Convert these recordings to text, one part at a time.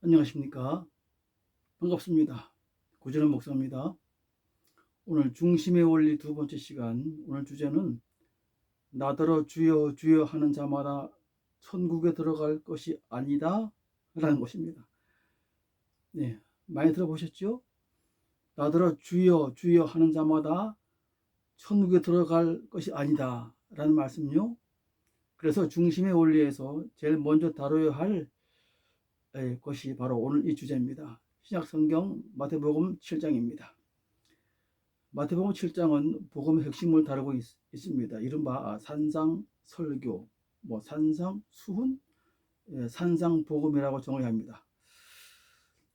안녕하십니까. 반갑습니다. 고진원 목사입니다. 오늘 중심의 원리 두 번째 시간, 오늘 주제는 나더러 주여 주여 하는 자마다 천국에 들어갈 것이 아니다 라는 것입니다. 네, 많이 들어보셨죠? 나더러 주여 주여 하는 자마다 천국에 들어갈 것이 아니다 라는 말씀요. 그래서 중심의 원리에서 제일 먼저 다뤄야 할 것이 바로 오늘 이 주제입니다. 신약성경 마태복음 7장입니다. 마태복음 7장은 복음의 핵심을 다루고 있습니다. 이른바 산상설교, 산상수훈, 산상복음이라고 정의합니다.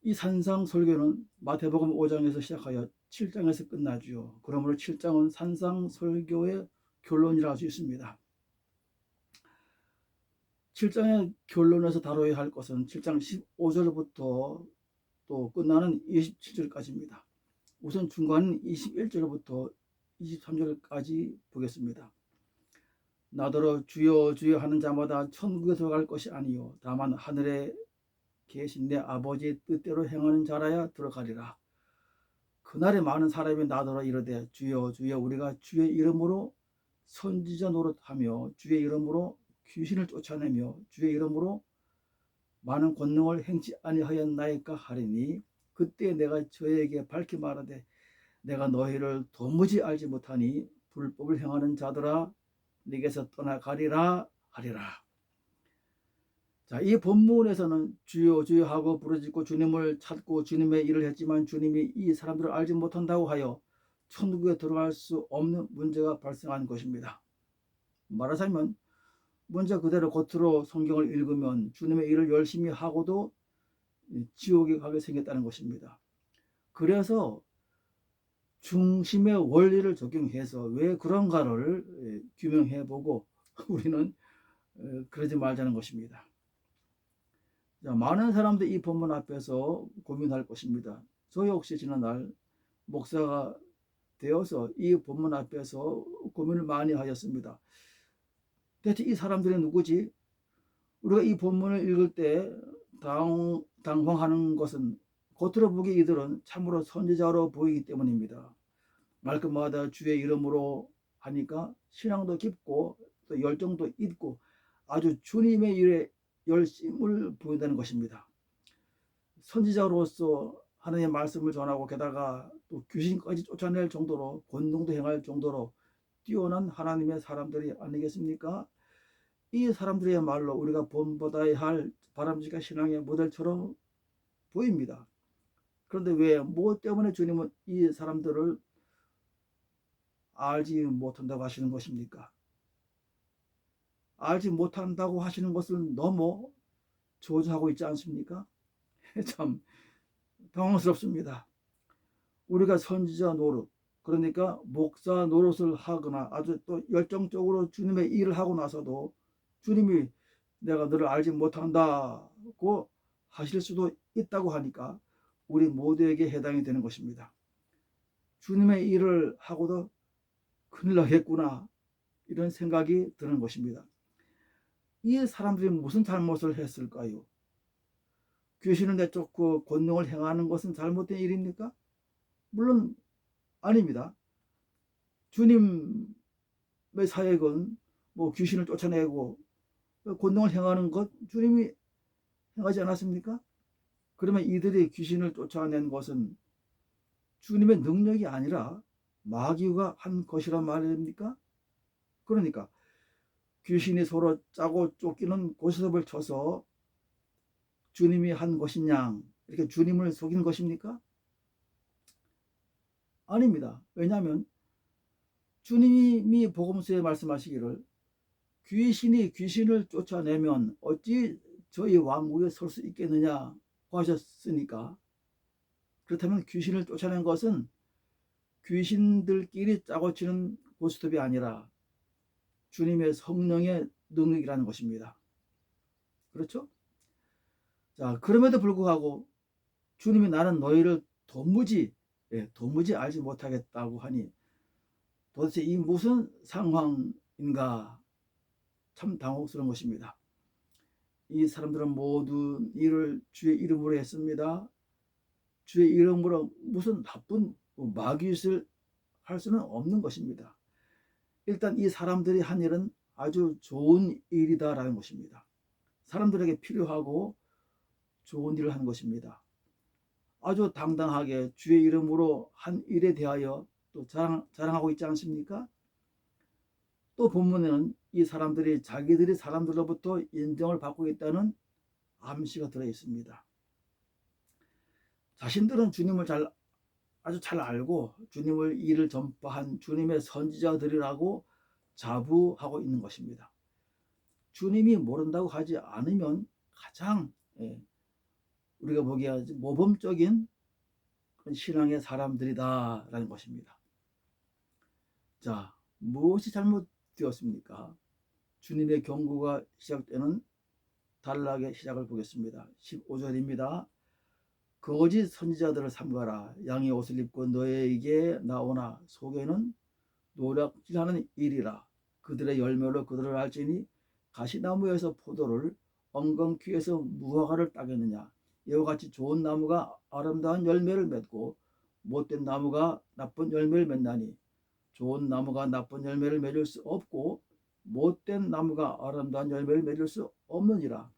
이 산상설교는 마태복음 5장에서 시작하여 7장에서 끝나죠. 그러므로 7장은 산상설교의 결론이라 할 수 있습니다. 7장의 결론에서 다뤄야 할 것은 7장 15절부터 또 끝나는 27절까지입니다. 우선 중간 21절부터 23절까지 보겠습니다. 나더러 주여 주여 하는 자마다 천국에 들어갈 것이 아니요 다만 하늘에 계신 내 아버지의 뜻대로 행하는 자라야 들어가리라. 그날에 많은 사람이 나더러 이르되 주여 주여 우리가 주의 이름으로 선지자 노릇하며 주의 이름으로 귀신을 쫓아내며 주의 이름으로 많은 권능을 행치 아니하였나이까 하리니 그때 내가 저에게 밝히 말하되 내가 너희를 도무지 알지 못하니 불법을 행하는 자들아 네게서 떠나가리라 하리라. 자, 이 본문에서는 주여 주여 하고 부르짖고 주님을 찾고 주님의 일을 했지만 주님이 이 사람들을 알지 못한다고 하여 천국에 들어갈 수 없는 문제가 발생한 것입니다. 말하자면 문제 그대로 겉으로 성경을 읽으면 주님의 일을 열심히 하고도 지옥에 가게 생겼다는 것입니다. 그래서 중심의 원리를 적용해서 왜 그런가를 규명해보고 우리는 그러지 말자는 것입니다. 자, 많은 사람들이 이 본문 앞에서 고민할 것입니다. 저 역시 지난날 목사가 되어서 이 본문 앞에서 고민을 많이 하였습니다. 대체 이 사람들이 누구지? 우리가 이 본문을 읽을 때 당황하는 것은 겉으로 보기 이들은 참으로 선지자로 보이기 때문입니다. 말끝마다 주의 이름으로 하니까 신앙도 깊고 또 열정도 있고 아주 주님의 일에 열심을 보인다는 것입니다. 선지자로서 하나님의 말씀을 전하고 게다가 또 귀신까지 쫓아낼 정도로 권능도 행할 정도로 뛰어난 하나님의 사람들이 아니겠습니까? 이 사람들이야말로 우리가 본받아야 할 바람직한 신앙의 모델처럼 보입니다. 그런데 왜 무엇 때문에 주님은 이 사람들을 알지 못한다고 하시는 것입니까? 알지 못한다고 하시는 것을 너무 저주하고 있지 않습니까? 참 당황스럽습니다. 우리가 선지자 노릇, 그러니까 목사 노릇을 하거나 아주 또 열정적으로 주님의 일을 하고 나서도 주님이 내가 너를 알지 못한다고 하실 수도 있다고 하니까 우리 모두에게 해당이 되는 것입니다. 주님의 일을 하고도 큰일 나겠구나 이런 생각이 드는 것입니다. 이 사람들이 무슨 잘못을 했을까요? 귀신을 내쫓고 권능을 행하는 것은 잘못된 일입니까? 물론 아닙니다. 주님의 사역은 귀신을 쫓아내고 권능을 행하는 것 주님이 행하지 않았습니까? 그러면 이들이 귀신을 쫓아낸 것은 주님의 능력이 아니라 마귀가 한 것이란 말입니까? 그러니까 귀신이 서로 짜고 쫓기는 고스톱을 쳐서 주님이 한 것이냐 이렇게 주님을 속인 것입니까? 아닙니다. 왜냐하면 주님이 복음서에 말씀하시기를 귀신이 귀신을 쫓아내면 어찌 저희 왕국에 설 수 있겠느냐고 하셨으니까, 그렇다면 귀신을 쫓아낸 것은 귀신들끼리 짜고 치는 고스톱이 아니라 주님의 성령의 능력이라는 것입니다. 그렇죠? 자, 그럼에도 불구하고 주님이 나는 너희를 도무지 알지 못하겠다고 하니 도대체 이 무슨 상황인가 참 당혹스러운 것입니다. 이 사람들은 모두 일을 주의 이름으로 했습니다. 주의 이름으로 무슨 나쁜 마귀짓을 할 수는 없는 것입니다. 일단 이 사람들이 한 일은 아주 좋은 일이다라는 것입니다. 사람들에게 필요하고 좋은 일을 한 것입니다. 아주 당당하게 주의 이름으로 한 일에 대하여 또 자랑하고 있지 않습니까? 또 본문에는 이 사람들이 자기들이 사람들로부터 인정을 받고 있다는 암시가 들어 있습니다. 자신들은 주님을 아주 잘 알고 주님을 일을 전파한 주님의 선지자들이라고 자부하고 있는 것입니다. 주님이 모른다고 하지 않으면 가장 우리가 보기에 모범적인 신앙의 사람들이다라는 것입니다. 자, 무엇이 잘못되었습니까? 주님의 경고가 시작되는 단락의 시작을 보겠습니다. 15절입니다. 거짓 선지자들을 삼가라. 양의 옷을 입고 너에게 나오나 속에는 노략질하는 일이라. 그들의 열매로 그들을 알지니 가시나무에서 포도를 엉겅퀴에서 무화과를 따겠느냐. 이와 같이 좋은 나무가 아름다운 열매를 맺고 못된 나무가 나쁜 열매를 맺나니 좋은 나무가 나쁜 열매를 맺을 수 없고 못된 나무가 아름다운 열매를 맺을 수 없느니라.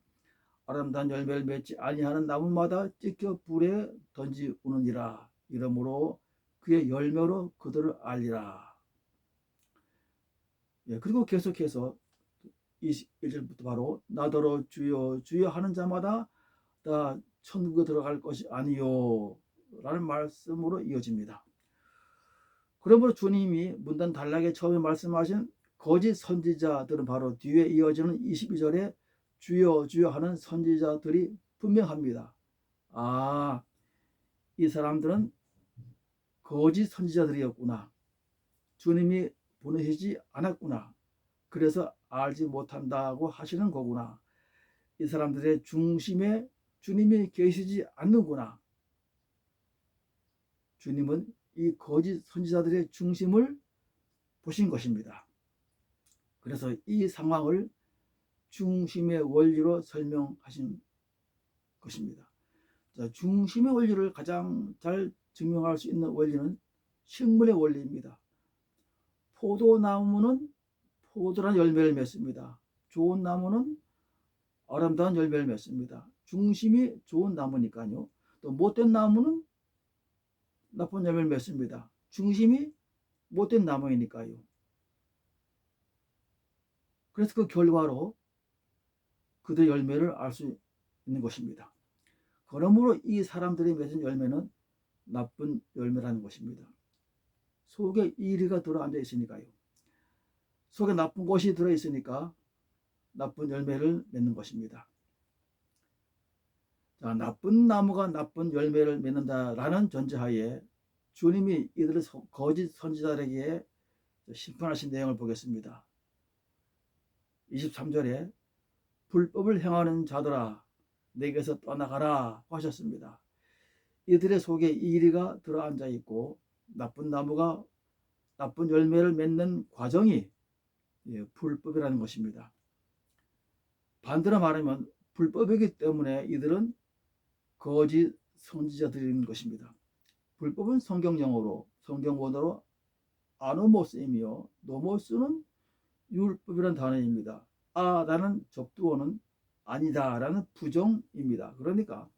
아름다운 열매를 맺지 아니하는 나무마다 찢겨 불에 던지우느니라. 이러므로 그의 열매로 그들을 알리라. 그리고 계속해서 21절부터 바로 나더러 주여 주여 하는 자마다 다 천국에 들어갈 것이 아니요 라는 말씀으로 이어집니다. 그러므로 주님이 문단 단락에 처음에 말씀하신 거짓 선지자들은 바로 뒤에 이어지는 22절에 주여 주여 하는 선지자들이 분명합니다. 이 사람들은 거짓 선지자들이었구나. 주님이 보내시지 않았구나. 그래서 알지 못한다고 하시는 거구나. 이 사람들의 중심에 주님이 계시지 않는구나. 주님은 이 거짓 선지자들의 중심을 보신 것입니다. 그래서 이 상황을 중심의 원리로 설명하신 것입니다. 자, 중심의 원리를 가장 잘 증명할 수 있는 원리는 식물의 원리입니다. 포도나무는 포도란 열매를 맺습니다. 좋은 나무는 아름다운 열매를 맺습니다. 중심이 좋은 나무니까요. 또 못된 나무는 나쁜 열매를 맺습니다. 중심이 못된 나무이니까요. 그래서 그 결과로 그들의 열매를 알 수 있는 것입니다. 그러므로 이 사람들이 맺은 열매는 나쁜 열매라는 것입니다. 속에 이리가 들어앉아 있으니까요. 속에 나쁜 것이 들어있으니까 나쁜 열매를 맺는 것입니다. 자, 나쁜 나무가 나쁜 열매를 맺는다라는 전제하에 주님이 이들을 거짓 선지자들에게 심판하신 내용을 보겠습니다. 23절에 불법을 행하는 자들아 내게서 떠나가라 하셨습니다. 이들의 속에 이리가 들어앉아 있고 나쁜 나무가 나쁜 열매를 맺는 과정이 불법이라는 것입니다. 반대로 말하면 불법이기 때문에 이들은 거짓 선지자들인 것입니다. 불법은 성경용어로 성경원어로 아노모스이며 노모스는 율법이라는 단어입니다. 라는 접두어는 아니다 라는 부정입니다. 그러니까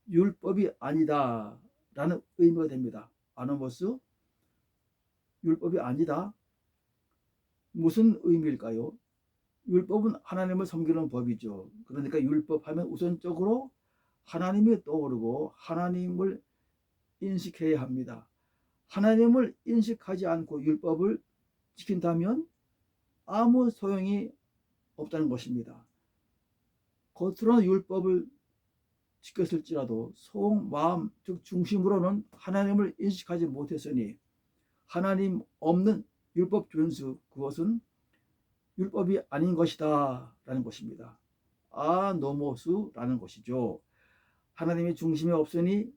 율법이 아니다 라는 의미가 됩니다. 아노모스 율법이 아니다. 무슨 의미일까요? 율법은 하나님을 섬기는 법이죠. 그러니까 율법하면 우선적으로 하나님이 떠오르고 하나님을 인식해야 합니다. 하나님을 인식하지 않고 율법을 지킨다면 아무 소용이 없다는 것입니다. 겉으로는 율법을 지켰을지라도 속, 마음, 즉 중심으로는 하나님을 인식하지 못했으니 하나님 없는 율법 준수 그것은 율법이 아닌 것이다 라는 것입니다. 아노모스라는 것이죠. 하나님의 중심이 없으니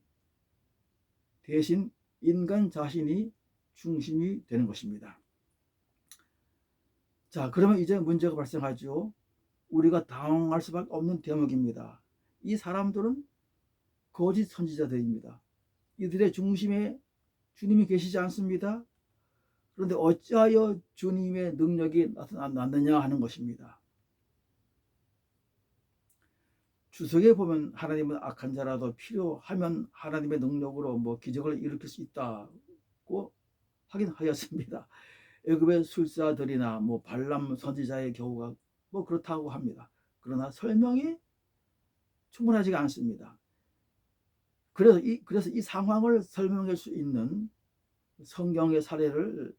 대신 인간 자신이 중심이 되는 것입니다. 자, 그러면 이제 문제가 발생하죠. 우리가 당황할 수밖에 없는 대목입니다. 이 사람들은 거짓 선지자들입니다. 이들의 중심에 주님이 계시지 않습니다. 그런데 어찌하여 주님의 능력이 나타났느냐 하는 것입니다. 주석에 보면 하나님은 악한 자라도 필요하면 하나님의 능력으로 기적을 일으킬 수 있다고 하긴 하였습니다. 애굽의 술사들이나 발람 선지자의 경우가 그렇다고 합니다. 그러나 설명이 충분하지가 않습니다. 그래서 이 상황을 설명할 수 있는 성경의 사례를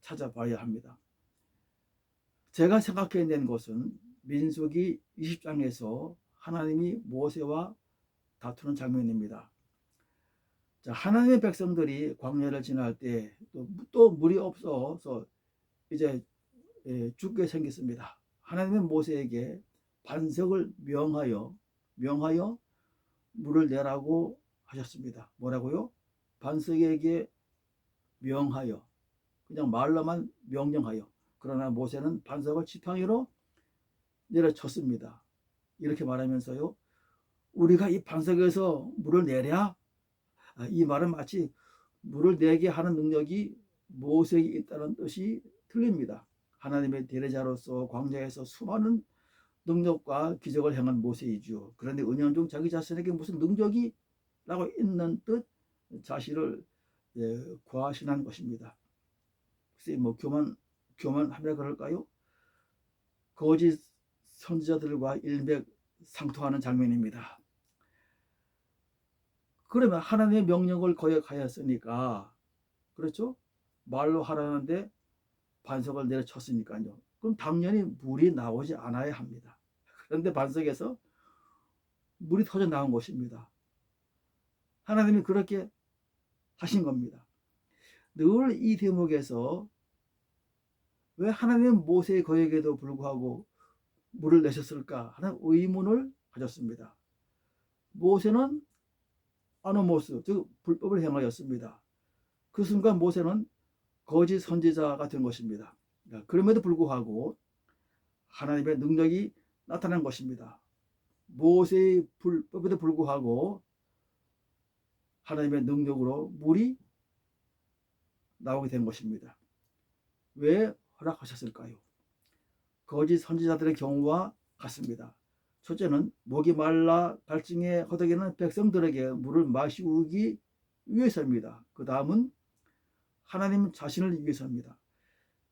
찾아봐야 합니다. 제가 생각해낸 것은 민수기 20장에서 하나님이 모세와 다투는 장면입니다. 자, 하나님의 백성들이 광야를 지날 때 또 물이 없어서 이제 죽게 생겼습니다. 하나님은 모세에게 반석을 명하여 물을 내라고 하셨습니다. 뭐라고요? 반석에게 명하여, 그냥 말로만 명령하여. 그러나 모세는 반석을 지팡이로 내려쳤습니다. 이렇게 말하면서요, 우리가 이 반석에서 물을 내랴? 이 말은 마치 물을 내게 하는 능력이 모세에게 있다는 뜻이 틀립니다. 하나님의 대리자로서 광야에서 수많은 능력과 기적을 행한 모세이죠. 그런데 은연중 자기 자신에게 무슨 능력이 라고 있는 뜻 자신을 과신한 것입니다. 글쎄 교만하며 그럴까요? 거짓 선지자들과 일맥상통하는 장면입니다. 그러면 하나님의 명령을 거역하였으니까, 그렇죠? 말로 하라는데 반석을 내려쳤으니까요. 그럼 당연히 물이 나오지 않아야 합니다. 그런데 반석에서 물이 터져 나온 것입니다. 하나님이 그렇게 하신 겁니다. 늘 이 대목에서 왜 하나님은 모세의 거역에도 불구하고 물을 내셨을까 하는 의문을 가졌습니다. 모세는 아노모스, 즉 불법을 행하였습니다. 그 순간 모세는 거짓 선지자가 된 것입니다. 그럼에도 불구하고 하나님의 능력이 나타난 것입니다. 모세의 불법에도 불구하고 하나님의 능력으로 물이 나오게 된 것입니다. 왜 허락하셨을까요? 거짓 선지자들의 경우와 같습니다. 첫째는 목이 말라 갈증에 허덕이는 백성들에게 물을 마시우기 위해서입니다. 그 다음은 하나님 자신을 위해서입니다.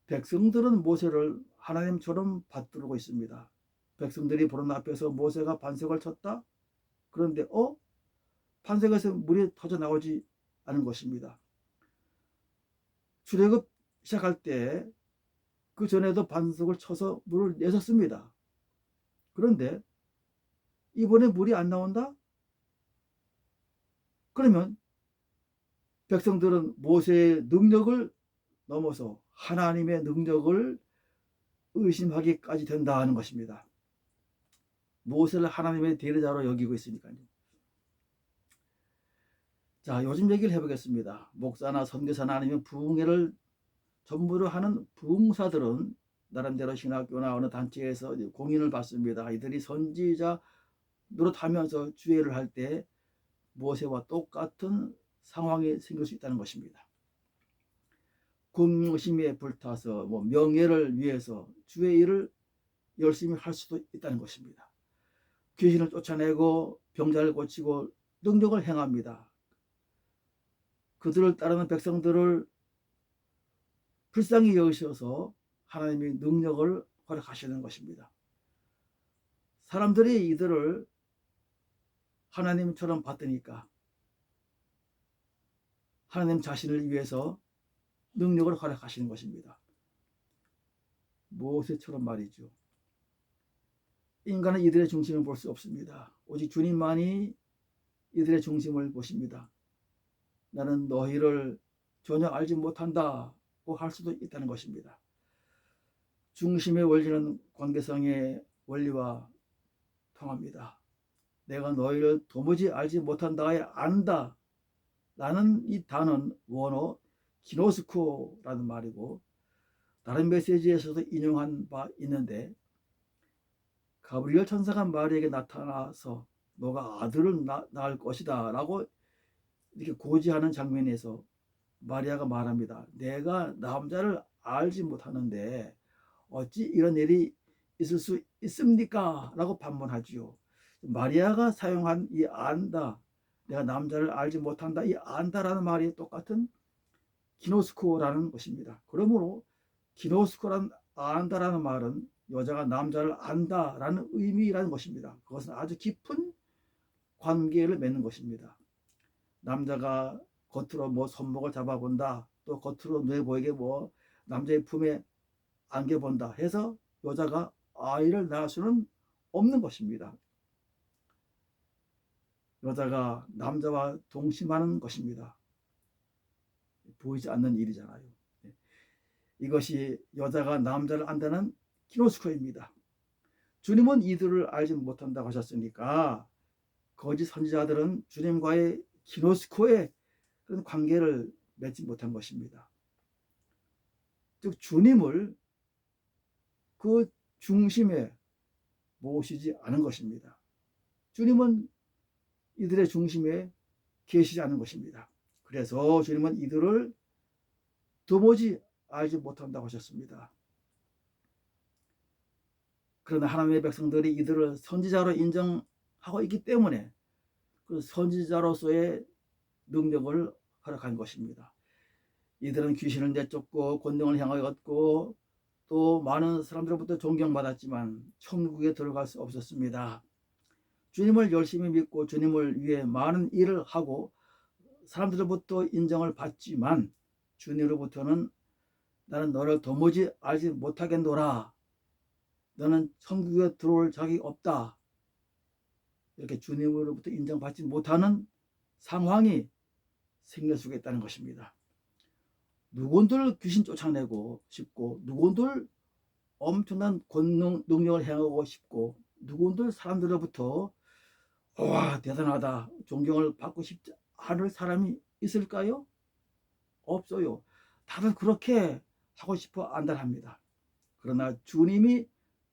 백성들은 모세를 하나님처럼 받들고 있습니다. 백성들이 보는 앞에서 모세가 반석을 쳤다? 그런데 반석에서 물이 터져 나오지 않은 것입니다. 출애굽 시작할 때 그 전에도 반석을 쳐서 물을 내셨습니다. 그런데 이번에 물이 안 나온다? 그러면 백성들은 모세의 능력을 넘어서 하나님의 능력을 의심하기까지 된다 하는 것입니다. 모세를 하나님의 대리자로 여기고 있으니까요. 자, 요즘 얘기를 해보겠습니다. 목사나 선교사나 아니면 부흥회를 전부로 하는 부흥사들은 나름대로 신학교나 어느 단체에서 공인을 받습니다. 이들이 선지자 노릇하면서 주회를 할 때 모세와 똑같은 상황이 생길 수 있다는 것입니다. 공심에 불타서 명예를 위해서 주의 일을 열심히 할 수도 있다는 것입니다. 귀신을 쫓아내고 병자를 고치고 능력을 행합니다. 그들을 따르는 백성들을 불쌍히 여기셔서 하나님이 능력을 허락하시는 것입니다. 사람들이 이들을 하나님처럼 받으니까 하나님 자신을 위해서 능력을 허락하시는 것입니다. 모세처럼 말이죠. 인간은 이들의 중심을 볼 수 없습니다. 오직 주님만이 이들의 중심을 보십니다. 나는 너희를 전혀 알지 못한다고 할 수도 있다는 것입니다. 중심의 원리는 관계성의 원리와 통합니다. 내가 너희를 도무지 알지 못한다에 안다 라는 이 단어는 원어 기노스코라는 말이고 다른 메시지에서도 인용한 바 있는데 가브리엘 천사가 마리아에게 나타나서 너가 아들을 낳을 것이다 라고 이렇게 고지하는 장면에서 마리아가 말합니다. 내가 남자를 알지 못하는데 어찌 이런 일이 있을 수 있습니까? 라고 반문하지요. 마리아가 사용한 이 안다, 내가 남자를 알지 못한다, 이 안다라는 말이 똑같은 기노스코라는 것입니다. 그러므로 기노스코란 안다라는 말은 여자가 남자를 안다라는 의미라는 것입니다. 그것은 아주 깊은 관계를 맺는 것입니다. 남자가 겉으로 뭐 손목을 잡아본다, 또 겉으로 눈에 보이게 뭐 남자의 품에 안겨본다 해서 여자가 아이를 낳을 수는 없는 것입니다. 여자가 남자와 동침하는 것입니다. 보이지 않는 일이잖아요. 이것이 여자가 남자를 안다는 기노스코입니다. 주님은 이들을 알지 못한다고 하셨으니까 거짓 선지자들은 주님과의 기노스코의 그런 관계를 맺지 못한 것입니다. 즉 주님을 그 중심에 모시지 않은 것입니다. 주님은 이들의 중심에 계시지 않은 것입니다. 그래서 주님은 이들을 도무지 알지 못한다고 하셨습니다. 그러나 하나님의 백성들이 이들을 선지자로 인정하고 있기 때문에 그 선지자로서의 능력을 허락한 것입니다. 이들은 귀신을 내쫓고 권능을 향하였고 또 많은 사람들로부터 존경받았지만 천국에 들어갈 수 없었습니다. 주님을 열심히 믿고 주님을 위해 많은 일을 하고 사람들로부터 인정을 받지만 주님으로부터는 나는 너를 도무지 알지 못하겠노라, 너는 천국에 들어올 자격이 없다, 이렇게 주님으로부터 인정받지 못하는 상황이 생길 수가 있다는 것입니다. 누군들 귀신 쫓아내고 싶고, 누군들 엄청난 권능 능력을 행하고 싶고, 누군들 사람들로부터 와 대단하다 존경을 받고 싶지 않을 사람이 있을까요? 없어요. 다들 그렇게 하고 싶어 안달합니다. 그러나 주님이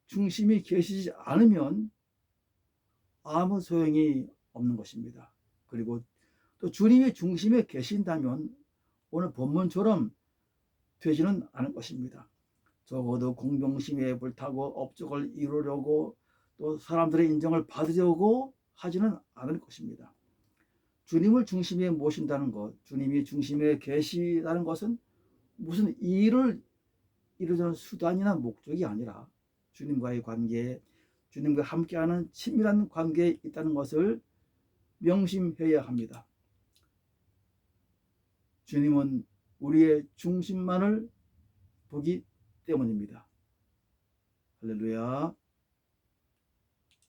중심이 계시지 않으면 아무 소용이 없는 것입니다. 그리고 또 주님이 중심에 계신다면 오늘 본문처럼 되지는 않을 것입니다. 적어도 공동심에 불타고 업적을 이루려고 또 사람들의 인정을 받으려고 하지는 않을 것입니다. 주님을 중심에 모신다는 것, 주님이 중심에 계시다는 것은 무슨 일을 이루는 수단이나 목적이 아니라 주님과의 관계, 주님과 함께하는 친밀한 관계에 있다는 것을 명심해야 합니다. 주님은 우리의 중심만을 보기 때문입니다. 할렐루야.